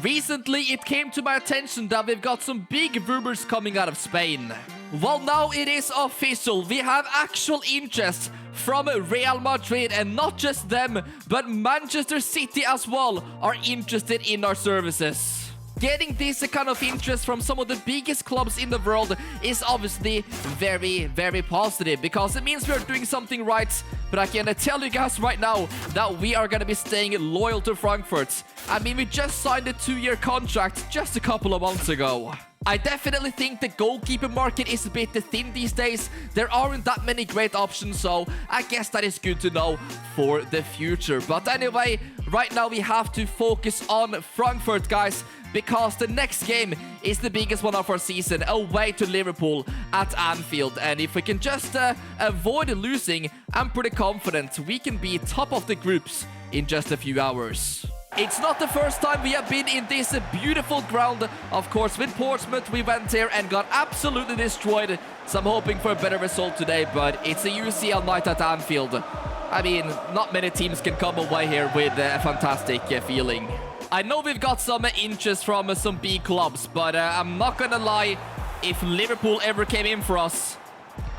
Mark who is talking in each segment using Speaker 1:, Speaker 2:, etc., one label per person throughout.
Speaker 1: Recently, it came to my attention that we've got some big rumors coming out of Spain. Well, now it is official. We have actual interest from Real Madrid, and not just them, but Manchester City as well are interested in our services. Getting this kind of interest from some of the biggest clubs in the world is obviously very, very positive, because it means we're doing something right. But I can tell you guys right now that we are going to be staying loyal to Frankfurt. I mean, we just signed a 2-year contract just a couple of months ago. I definitely think the goalkeeper market is a bit thin these days. There aren't that many great options, so I guess that is good to know for the future. But anyway, right now we have to focus on Frankfurt, guys, because the next game is the biggest one of our season, away to Liverpool at Anfield. And if we can just avoid losing, I'm pretty confident we can be top of the groups in just a few hours. It's not the first time we have been in this beautiful ground. Of course, with Portsmouth, we went here and got absolutely destroyed. So I'm hoping for a better result today, but it's a UCL night at Anfield. I mean, not many teams can come away here with a fantastic feeling. I know we've got some interest from some big clubs, but I'm not gonna lie, if Liverpool ever came in for us,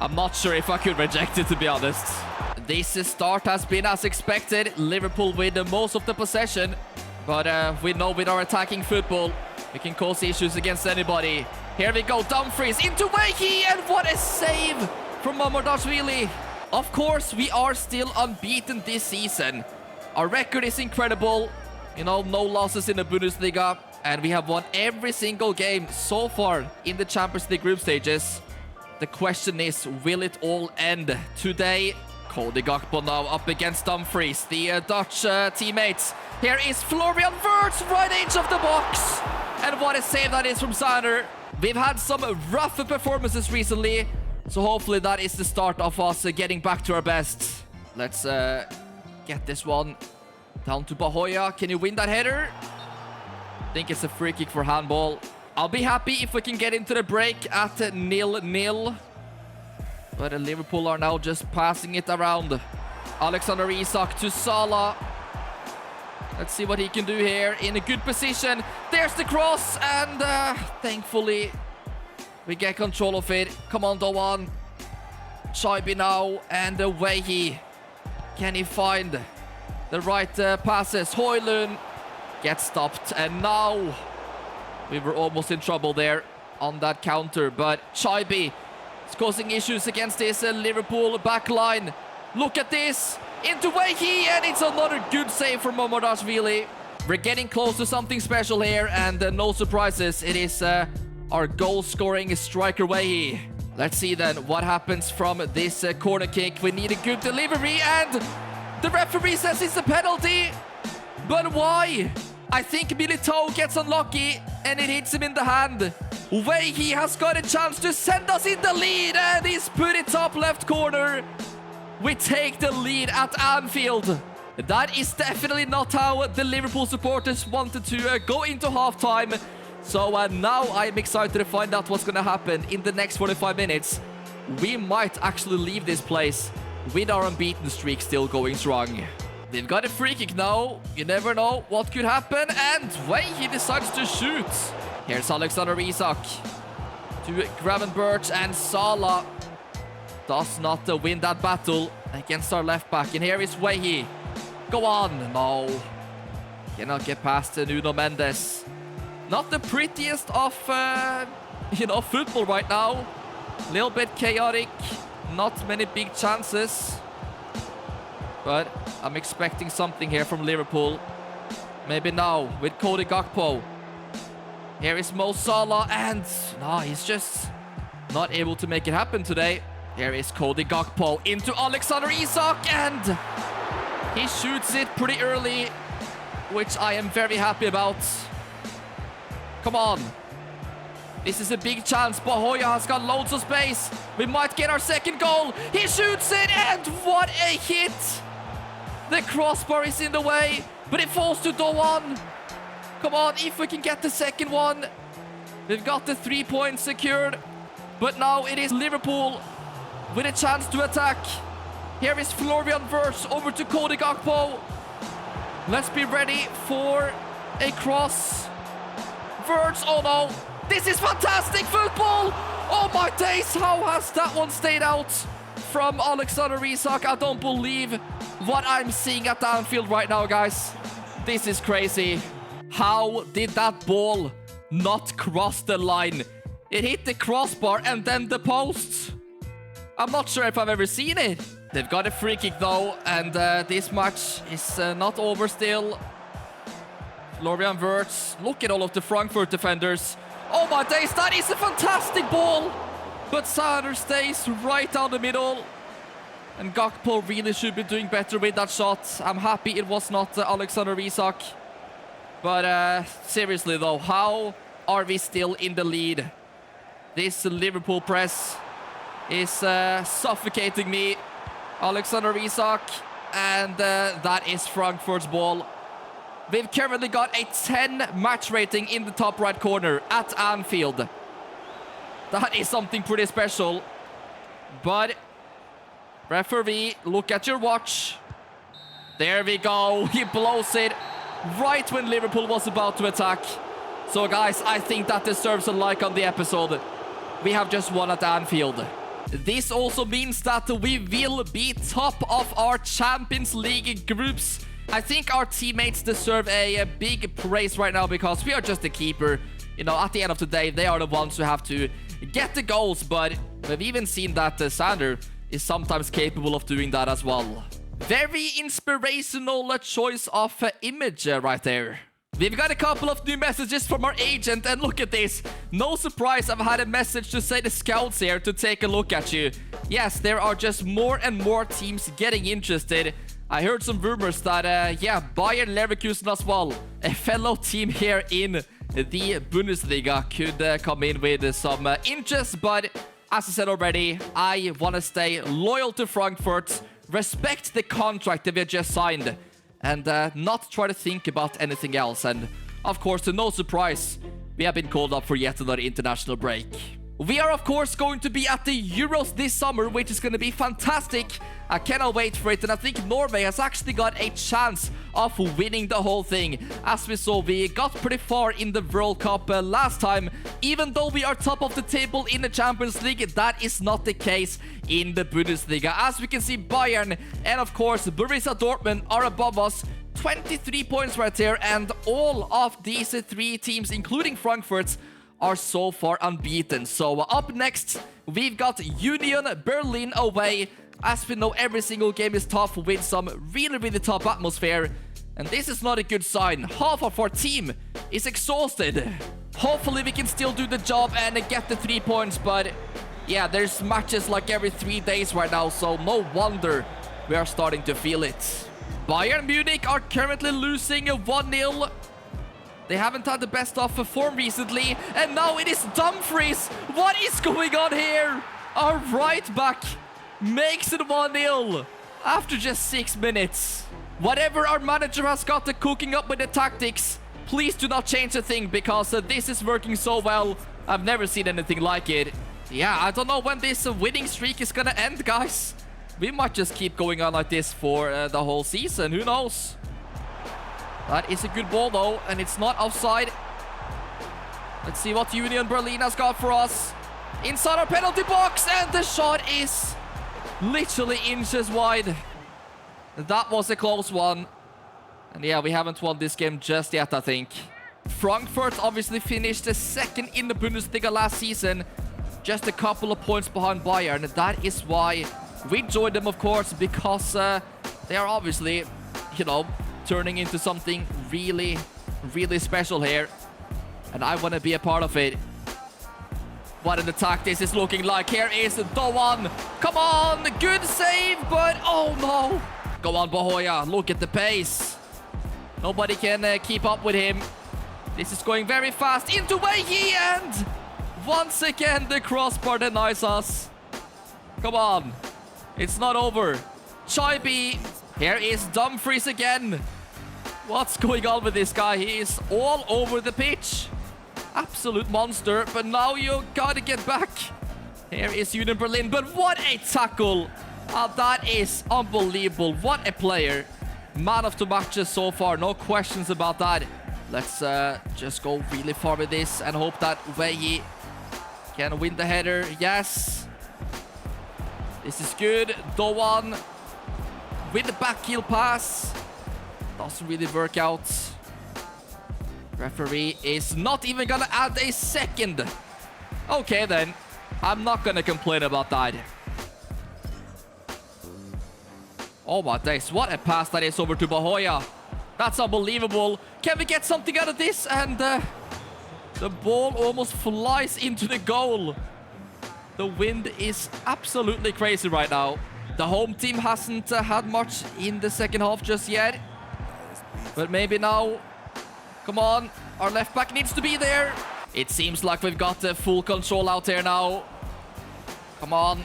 Speaker 1: I'm not sure if I could reject it, to be honest. This start has been as expected. Liverpool with most of the possession. But we know with our attacking football, we can cause issues against anybody. Here we go, Dumfries into Wakey, and what a save from Mamardashvili. Of course, we are still unbeaten this season. Our record is incredible. You know, no losses in the Bundesliga. And we have won every single game so far in the Champions League group stages. The question is, will it all end today? Cody Gakpo now up against Dumfries, the Dutch teammates. Here is Florian Wirtz, right edge of the box. And what a save that is from Sander. We've had some rough performances recently, so hopefully that is the start of us getting back to our best. Let's get this one down to Bahoya. Can you win that header? I think it's a free kick for handball. I'll be happy if we can get into the break at 0-0. But Liverpool are now just passing it around. Alexander Isak to Salah. Let's see what he can do here in a good position. There's the cross, and thankfully we get control of it. Come on, Doan. Chaibi now, and Wehi. Can he find the right passes? Højlund gets stopped, and now we were almost in trouble there on that counter, but Chaibi is causing issues against this Liverpool backline. Look at this, into Wehi, and it's another good save from Mamardashvili. We're getting close to something special here, and no surprises, it is our goal-scoring striker Wehi. Let's see then what happens from this corner kick. We need a good delivery, and the referee says it's a penalty. But why? I think Militao gets unlucky, and it hits him in the hand. Wehi has got a chance to send us in the lead, and he's put it top left corner. We take the lead at Anfield. That is definitely not how the Liverpool supporters wanted to go into halftime. So now I'm excited to find out what's going to happen in the next 45 minutes. We might actually leave this place with our unbeaten streak still going strong. They've got a free kick now. You never know what could happen. And he decides to shoot. Here's Alexander Isak to Gravenberch, and Salah does not win that battle against our left back. And here is Wehi. Go on. No. Cannot get past Nuno Mendes. Not the prettiest of, football right now. A little bit chaotic. Not many big chances. But I'm expecting something here from Liverpool. Maybe now with Cody Gakpo. Here is Mo Salah, and no, he's just not able to make it happen today. Here is Cody Gakpo into Alexander Isak, and he shoots it pretty early, which I am very happy about. Come on. This is a big chance. Bahoya has got loads of space. We might get our second goal. He shoots it, and what a hit. The crossbar is in the way, but it falls to Doan. Come on, if we can get the second one. We've got the 3 points secured. But now it is Liverpool with a chance to attack. Here is Florian Wirtz over to Cody Gakpo. Let's be ready for a cross. Verts, oh no. This is fantastic football. Oh my days, how has that one stayed out from Alexander Isak? I don't believe what I'm seeing at Anfield right now, guys. This is crazy. How did that ball not cross the line? It hit the crossbar and then the post. I'm not sure if I've ever seen it. They've got a free kick though, and this match is not over still. Florian Wirtz, look at all of the Frankfurt defenders. Oh my days, that is a fantastic ball! But Sander stays right down the middle. And Gakpo really should be doing better with that shot. I'm happy it was not Alexander Isak. But seriously though, how are we still in the lead? This Liverpool press is suffocating me. Alexander Isak, and that is Frankfurt's ball. We've currently got a 10 match rating in the top right corner at Anfield. That is something pretty special. But, referee, look at your watch. There we go. He blows it right when Liverpool was about to attack. So, guys, I think that deserves a like on the episode. We have just won at Anfield. This also means that we will be top of our Champions League groups. I think our teammates deserve a big praise right now because we are just the keeper. You know, at the end of the day, they are the ones who have to get the goals. But we've even seen that Sander is sometimes capable of doing that as well. Very inspirational choice of image right there. We've got a couple of new messages from our agent, and look at this. No surprise, I've had a message to say the scouts here to take a look at you. Yes, there are just more and more teams getting interested. I heard some rumors that, yeah, Bayern Leverkusen as well, a fellow team here in the Bundesliga, could come in with some interest. But as I said already, I want to stay loyal to Frankfurt, respect the contract that we just signed, and not try to think about anything else. And of course, to no surprise, we have been called up for yet another international break. We are, of course, going to be at the Euros this summer, which is going to be fantastic. I cannot wait for it, and I think Norway has actually got a chance of winning the whole thing. As we saw, we got pretty far in the World Cup last time. Even though we are top of the table in the Champions League, that is not the case in the Bundesliga. As we can see, Bayern and, of course, Borussia Dortmund are above us. 23 points right there, and all of these three teams, including Frankfurt, are so far unbeaten. So up next, we've got Union Berlin away. As we know, every single game is tough with some really tough atmosphere. And this is not a good sign. Half of our team is exhausted. Hopefully we can still do the job and get the 3 points. But yeah, there's matches like every 3 days right now. So no wonder we are starting to feel it. Bayern Munich are currently losing 1-0. They haven't had the best of form recently. And now it is Dumfries. What is going on here? Our right back makes it 1-0 after just 6 minutes. Whatever our manager has got cooking up with the tactics, please do not change a thing, because this is working so well. I've never seen anything like it. Yeah, I don't know when this winning streak is gonna end, guys. We might just keep going on like this for the whole season. Who knows? That is a good ball though, and it's not offside. Let's see what Union Berlin has got for us. Inside our penalty box, and the shot is literally inches wide. That was a close one. And yeah, we haven't won this game just yet, I think. Frankfurt obviously finished second in the Bundesliga last season. Just a couple of points behind Bayern. That is why we joined them, of course, because they are obviously, you know, turning into something really special here. And I want to be a part of it. What an attack this is looking like. Here is Doan. Come on, good save, but oh no. Go on, Bahoya, look at the pace. Nobody can keep up with him. This is going very fast into Wehi, and once again the crossbar denies us. Come on, it's not over. Chaibi, here is Dumfries again. What's going on with this guy? He is all over the pitch. Absolute monster, but now you gotta get back. Here is Union Berlin, but what a tackle. That is unbelievable. What a player. Man of the matches so far, no questions about that. Let's just go really far with this and hope that Wehi can win the header. Yes. This is good. Doan with the back heel pass. Doesn't really work out. Referee is not even gonna add a second. Okay then. I'm not gonna complain about that. Oh my days, what a pass that is over to Bahoya. That's unbelievable. Can we get something out of this? And the ball almost flies into the goal. The wind is absolutely crazy right now. The home team hasn't had much in the second half just yet. But maybe now. Come on, our left back needs to be there. It seems like we've got full control out here now. Come on.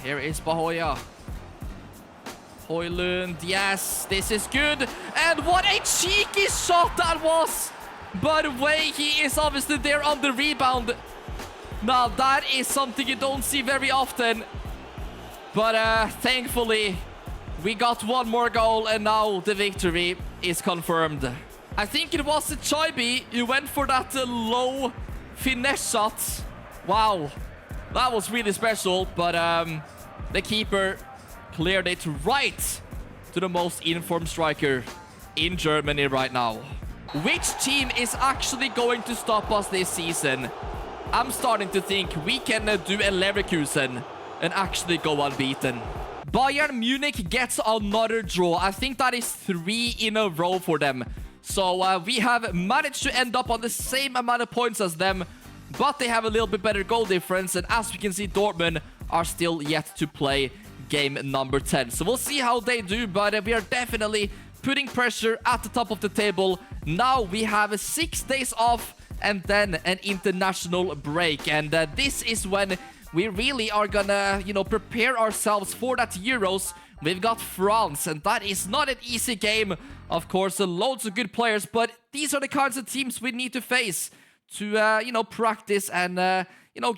Speaker 1: Here is Bahoya. Højlund, yes, this is good. And what a cheeky shot that was. By the way, he is obviously there on the rebound. Now, that is something you don't see very often. But thankfully, we got one more goal and now the victory is confirmed. I think it was Chaibi who went for that low finesse shot. Wow, that was really special. But the keeper cleared it right to the most informed striker in Germany right now. Which team is actually going to stop us this season? I'm starting to think we can do a Leverkusen and actually go unbeaten. Bayern Munich gets another draw. I think that is 3 in a row for them. So we have managed to end up on the same amount of points as them, but they have a little bit better goal difference. And as we can see, Dortmund are still yet to play game number 10. So we'll see how they do, but we are definitely putting pressure at the top of the table. Now we have 6 days off and then an international break. And this is when we really are gonna, prepare ourselves for that Euros. We've got France, and that is not an easy game. Of course, loads of good players, but these are the kinds of teams we need to face to, practice and,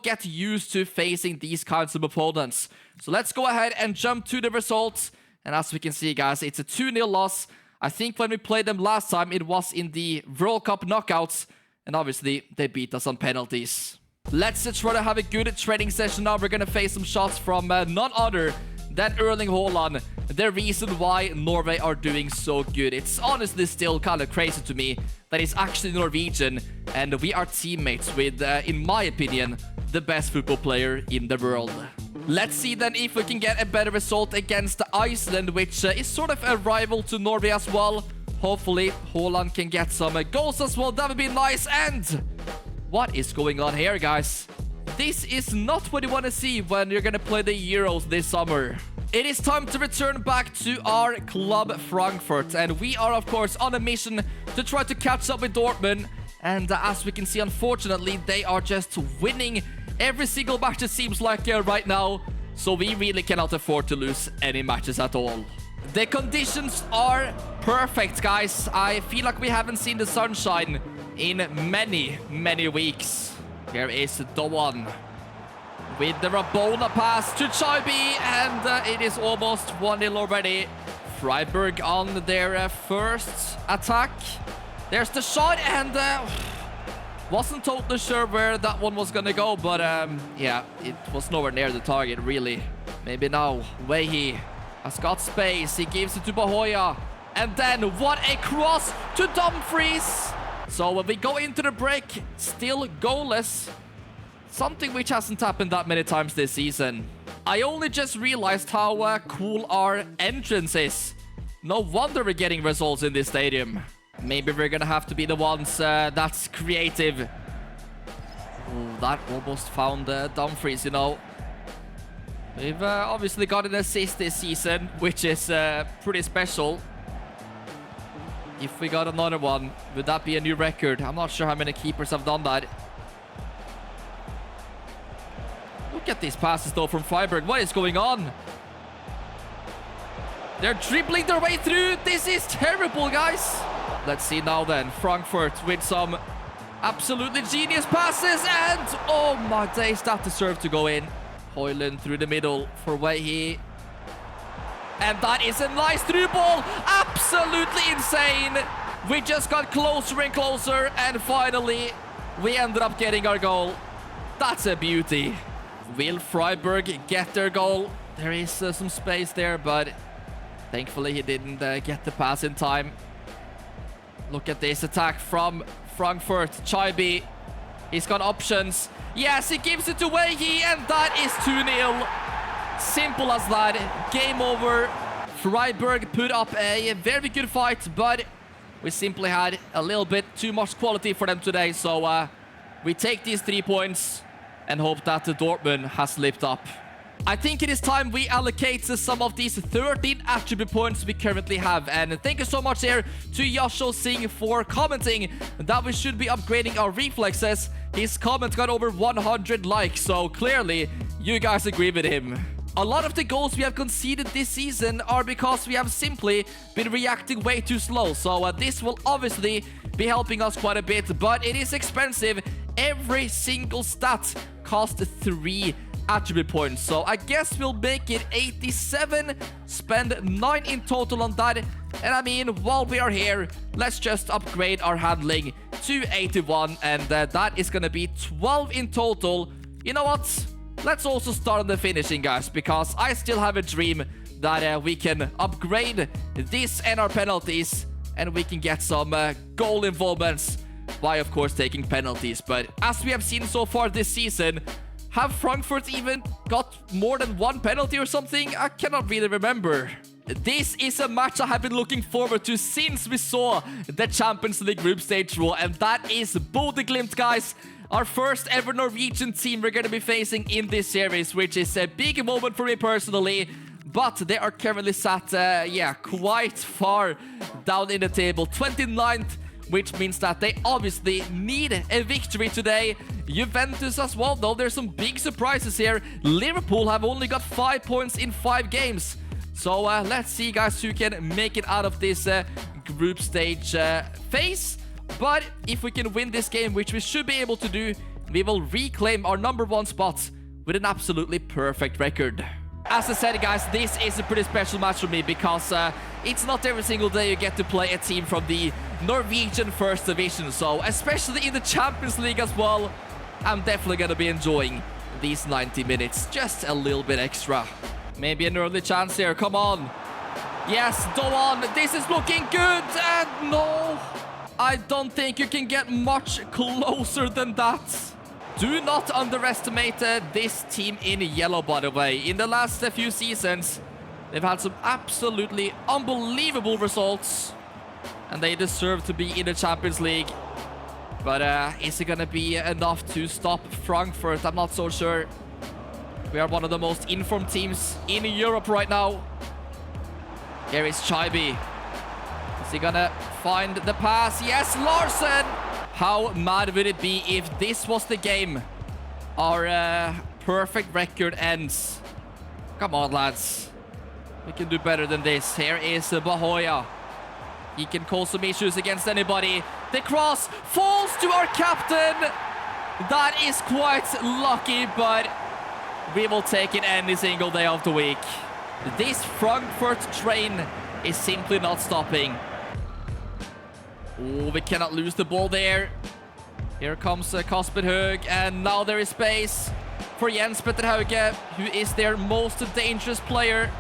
Speaker 1: get used to facing these kinds of opponents. So let's go ahead and jump to the results. And as we can see, guys, it's a 2-0 loss. I think when we played them last time, it was in the World Cup knockouts. And obviously, they beat us on penalties. Let's try to have a good training session now. We're going to face some shots from none other than Erling Haaland. The reason why Norway are doing so good. It's honestly still kind of crazy to me that he's actually Norwegian. And we are teammates with, in my opinion, the best football player in the world. Let's see then if we can get a better result against Iceland, which is sort of a rival to Norway as well. Hopefully, Haaland can get some goals as well. That would be nice. And what is going on here, guys? This is not what you want to see when you're going to play the Euros this summer. It is time to return back to our club, Frankfurt. And we are, of course, on a mission to try to catch up with Dortmund. And as we can see, unfortunately, they are just winning every single match, it seems like, right now. So we really cannot afford to lose any matches at all. The conditions are perfect, guys. I feel like we haven't seen the sunshine in many, many weeks. Here is Doan with the Rabona pass to Chaibi, and it is almost 1-0 already. Freiburg on their first attack. There's the shot, and wasn't totally sure where that one was gonna go, but yeah, it was nowhere near the target, really. Maybe now, Wehi has got space. He gives it to Bahoya, and then what a cross to Dumfries. So when we go into the break, still goalless. Something which hasn't happened that many times this season. I only just realized how cool our entrance is. No wonder we're getting results in this stadium. Maybe we're gonna have to be the ones that's creative. Ooh, that almost found Dumfries, We've obviously got an assist this season, which is pretty special. If we got another one, would that be a new record? I'm not sure how many keepers have done that. Look at these passes, though, from Freiburg. What is going on? They're dribbling their way through. This is terrible, guys. Let's see now then. Frankfurt with some absolutely genius passes. And, oh my days, that deserved to go in. Højlund through the middle for Wehi. And that is a nice through ball. Absolutely insane. We just got closer and closer, and finally, we ended up getting our goal. That's a beauty. Will Freiburg get their goal? There is some space there, but thankfully he didn't get the pass in time. Look at this attack from Frankfurt. Chaibi, he's got options. Yes, he gives it to Wehi, and that is 2-0. Simple as that. Game over. Freiburg put up a very good fight, but we simply had a little bit too much quality for them today. So we take these 3 points and hope that the Dortmund has lived up. I think it is time we allocate some of these 13 attribute points we currently have. And thank you so much here to Yasho Singh for commenting that we should be upgrading our reflexes. His comment got over 100 likes, so clearly you guys agree with him. A lot of the goals we have conceded this season are because we have simply been reacting way too slow. So this will obviously be helping us quite a bit, but it is expensive. Every single stat costs 3 attribute points. So I guess we'll make it 87, spend 9 in total on that. And I mean, while we are here, let's just upgrade our handling to 81, and that is gonna be 12 in total. You know what? Let's also start on the finishing, guys, because I still have a dream that we can upgrade this and our penalties, and we can get some goal involvements by, of course, taking penalties. But as we have seen so far this season, have Frankfurt even got more than 1 penalty or something? I cannot really remember. This is a match I have been looking forward to since we saw the Champions League group stage draw, and that is Bodø Glimt, guys. Our first ever Norwegian team we're going to be facing in this series, which is a big moment for me personally. But they are currently sat, quite far down in the table. 29th, which means that they obviously need a victory today. Juventus as well, though. There's some big surprises here. Liverpool have only got 5 points in 5 games. So let's see, guys, who can make it out of this group stage phase. But if we can win this game, which we should be able to do, we will reclaim our #1 spot with an absolutely perfect record. As I said, guys, this is a pretty special match for me because it's not every single day you get to play a team from the Norwegian First Division. So especially in the Champions League as well, I'm definitely going to be enjoying these 90 minutes just a little bit extra. Maybe an early chance here. Come on. Yes, go on. This is looking good. And no, I don't think you can get much closer than that. Do not underestimate this team in yellow, by the way. In the last few seasons, they've had some absolutely unbelievable results, and they deserve to be in the Champions League. But is it going to be enough to stop Frankfurt? I'm not so sure. We are one of the most informed teams in Europe right now. Here is Chaibi. Is he going to find the pass? Yes, Larsen! How mad would it be if this was the game our perfect record ends? Come on, lads. We can do better than this. Here is Bahoya. He can cause some issues against anybody. The cross falls to our captain. That is quite lucky, but we will take it any single day of the week. This Frankfurt train is simply not stopping. Oh, we cannot lose the ball there. Here comes Kasper Høeg, and now there is space for Jens Petter Hauge, who is their most dangerous player.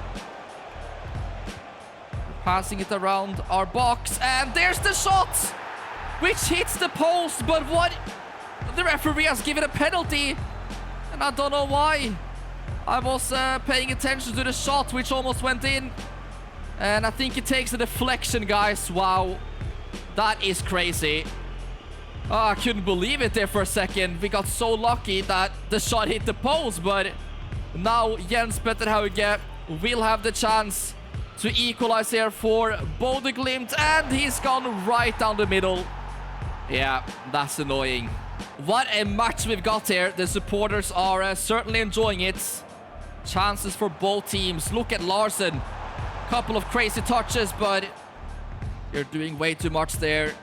Speaker 1: Passing it around our box, and there's the shot, which hits the post, but what? The referee has given a penalty, and I don't know why. I was paying attention to the shot, which almost went in, and I think it takes a deflection, guys. Wow. That is crazy. Oh, I couldn't believe it there for a second. We got so lucky that the shot hit the post, but now Jens Petter Hauge will have the chance to equalize here for Bodø Glimt, and he's gone right down the middle. Yeah, that's annoying. What a match we've got here. The supporters are certainly enjoying it. Chances for both teams. Look at Larsen. Couple of crazy touches, but you're doing way too much there.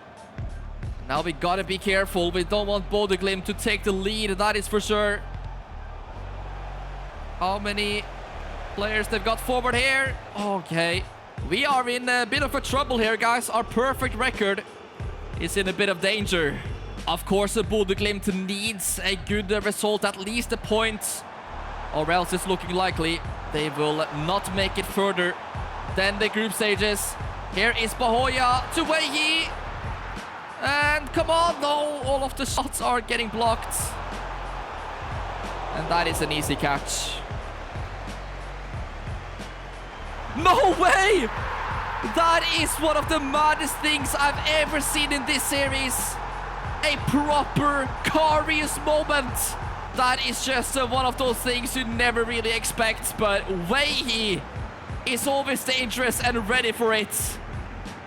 Speaker 1: Now we gotta be careful. We don't want Bodø Glimt to take the lead, that is for sure. How many players they've got forward here? Okay. We are in a bit of a trouble here, guys. Our perfect record is in a bit of danger. Of course, Bodø Glimt needs a good result, at least a point, or else it's looking likely they will not make it further than the group stages. Here is Bahoya to Wehi. And come on, no, all of the shots are getting blocked. And that is an easy catch. No way! That is one of the maddest things I've ever seen in this series. A proper Karius moment. That is just one of those things you never really expect, but Wehi is always dangerous and ready for it.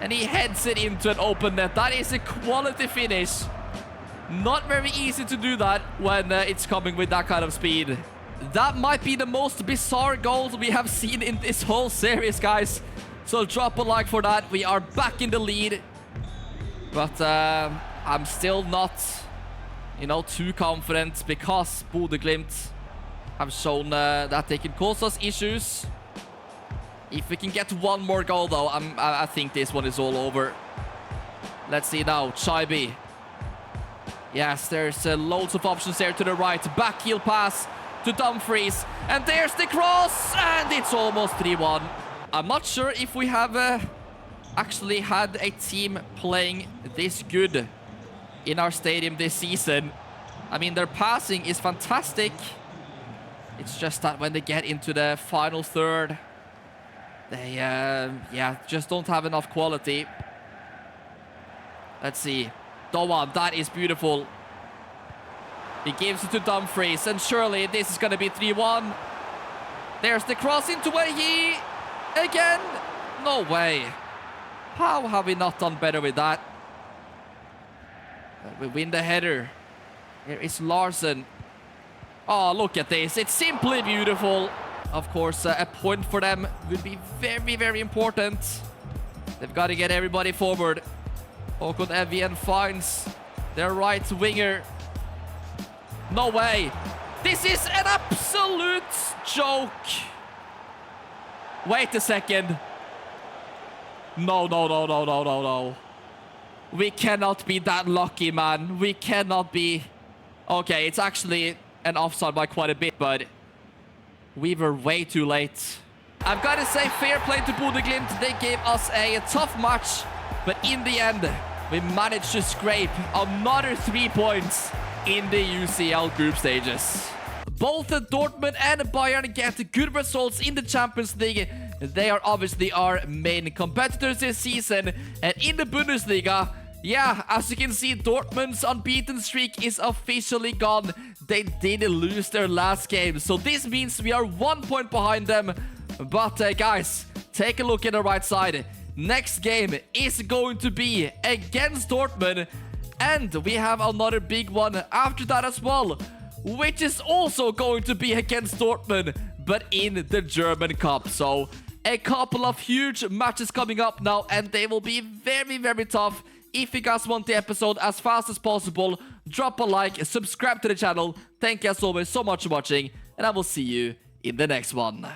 Speaker 1: And he heads it into an open net. That is a quality finish. Not very easy to do that when it's coming with that kind of speed. That might be the most bizarre goal we have seen in this whole series, guys. So drop a like for that. We are back in the lead. But I'm still not, you know, too confident because Bodø Glimt have shown that they can cause us issues. If we can get one more goal, though, I think this one is all over. Let's see now. Chaibi. Yes, there's loads of options there to the right. Back heel pass to Dumfries. And there's the cross. And it's almost 3-1. I'm not sure if we have actually had a team playing this good in our stadium this season. I mean, their passing is fantastic. It's just that when they get into the final third, they, yeah, just don't have enough quality. Let's see. Doan, that is beautiful. He gives it to Dumfries, and surely this is going to be 3-1. There's the cross into Wehi. Again. No way. How have we not done better with that? We win the header. Here is Larsen. Oh, look at this. It's simply beautiful. Of course, a point for them would be very, very important. They've got to get everybody forward. Håkon Evjen finds their right winger. No way. This is an absolute joke. Wait a second. No. We cannot be that lucky, man. We cannot be. Okay, it's actually an offside by quite a bit, but we were way too late. I've got to say, fair play to Bodø Glimt. They gave us a tough match, but in the end, we managed to scrape another 3 points in the UCL group stages. Both Dortmund and Bayern get good results in the Champions League. They are obviously our main competitors this season. And in the Bundesliga, yeah, as you can see, Dortmund's unbeaten streak is officially gone. They did lose their last game, so this means we are 1 point behind them. But guys, take a look at the right side. Next game is going to be against Dortmund, and we have another big one after that as well, which is also going to be against Dortmund, but in the German Cup. So a couple of huge matches coming up now, and they will be very, very tough. If you guys want the episode as fast as possible, drop a like, subscribe to the channel. Thank you as always so much for watching, and I will see you in the next one.